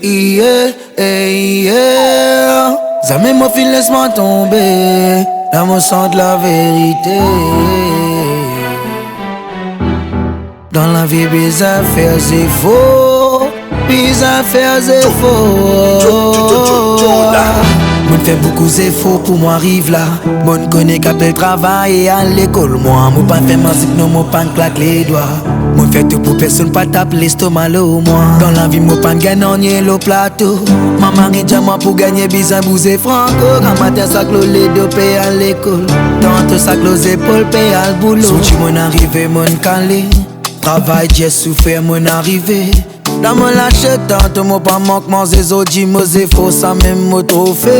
Yeah, yeah. Jamais mon fil laisse-moi tomber dans mon sang de la vérité. Dans la vie, bizarre faire c'est faux. Bizarre faire c'est faux. Mon fait beaucoup d'efforts pour moi arrive là. Mon connaît qu'à le travail et à l'école. Moi pas faire ma zip, non, moi pas claque les doigts. Mon fait tout pour personne pas tape l'estomac l'eau moi. Dans la vie, moi pas gagner le plateau. Maman rit jamais pour gagner bizarre bouser franco. Quand matin ça clôt les deux paye à l'école. Tante ça clôt les épaules paye à le boulot. Souti mon arrivé, mon calé. Travail j'ai souffert mon arrivé. Dans mon lâche tant mon pas manquement c'est zodi mo c'est faux ça même mo trophée.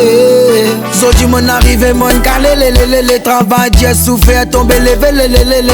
Zodi mon arrivé mon calé le travail j'ai souffert tomber le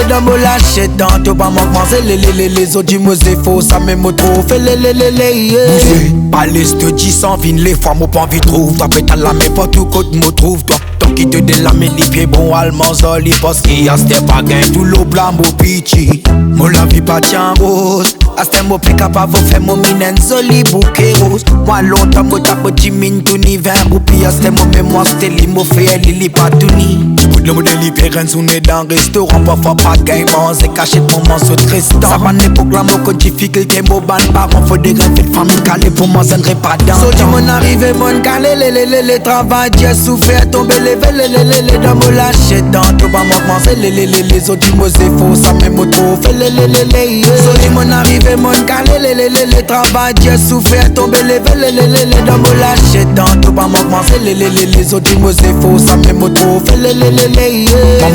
dans mon lâche tant pas manquement c'est les zodi mo c'est faux ça même mo trophée Bouffé pas l'est dit sans vin les fois mo pas envie trouve toi peut à la main pas tout côté mo trouve toi qui te de la main les pieds bon allemand zoli parce qu'il y a c'était pas gain tout l'eau blanc mo pichi mo la vie pas tient rose à ce mo plus capable faire mon minen zoli bouquet rose moi longtemps mo tape timine tout ni vin roupi à ce mo mémoire c'était li mo fait li pas tout ni le modèle hyper sous né dans restaurant parfois pas gain c'est caché pour mon ce tristan ça pas l'époque là mo con difficulté mo ban parents faut des grandes famille calé pour moi ça ne pas dans so dis mon arrivé mon calé le travail j'ai souffert tomber les dans mon lâche dans tout pas manquement c'est les autres mots c'est faux ça même trop fait so dis mon arrivé mon calé le travail j'ai souffert tomber les dans mon lâche dans tout pas manquement c'est les autres mots c'est faux ça même trop fait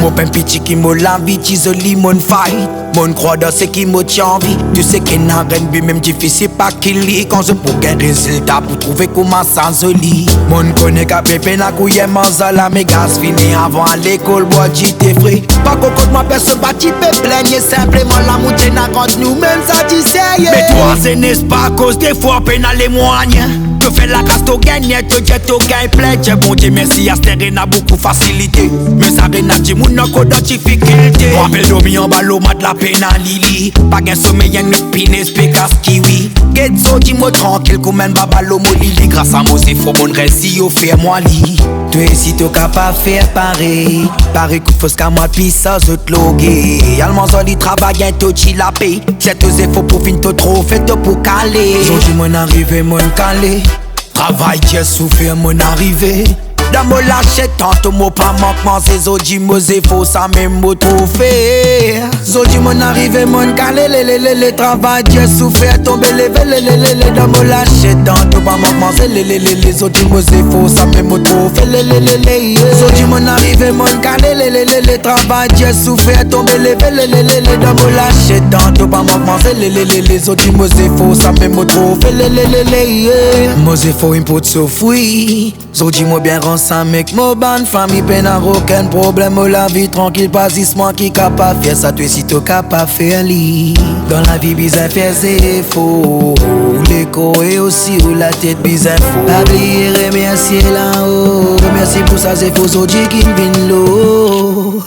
mon ben petit qui me la vie t'isolie mon fight mon croix dans ce qui me tient en vie tu sais qu'il n'a rien de même difficile pas qu'il lit quand je pour un résultat pour trouver comment ça joli mon connaît qu'à pépé n'a couillé manzala mes gaz fini avant à l'école bois j'étais frais pas cocotte ma personne pas type plaigne simplement la montée n'a quand nous-mêmes satisfaits mais toi c'est n'est pas à cause des fois pénal les moyens te fait la casse to gagne te jet au gain pledge bon Dieu merci à ce n'a beaucoup facilité mais ça n'a dit mon encore de difficulté rappel dormi en bas l'eau mat la peine à Lili pas gain sommeil y'en ne pines pécasse kiwi get so dis-moi tranquille comme un babalo mo Lili grâce à moi c'est faux bon récit au fait moi li toi si t'es capable faire pareil pareil coup faut qu'à moi pis ça autres logué allemand zoli travail un tout chi la paix c'est tous efforts pour fin tout trop fait pour caler aujourd'hui mon arrivé mon calé travail j'ai souffert mon arrivé dans mon lâche tantôt mo pas manquement c'est zodi mo c'est faux ça même mo trophée zodi mon arrivé mon calé le travail j'ai souffert tomber les dans mon lâche tantôt pas manquement c'est les zodi mo c'est faux ça même mo trophée zodi mon arrivé mon calé le travail j'ai souffert tomber les dans mon lâche tantôt pas manquement c'est les zodi mo c'est faux ça même mo trophée mo c'est faux impôt souffrir zodi mo bien ça mec mo ban famille peine à aucun problème la vie tranquille pas moi qui capable faire ça toi si t'es capable faire li dans la vie bizarre faire c'est faux l'écho et aussi ou la tête bizarre faux oublier remercier là-haut remercier pour ça c'est faux qui vient l'eau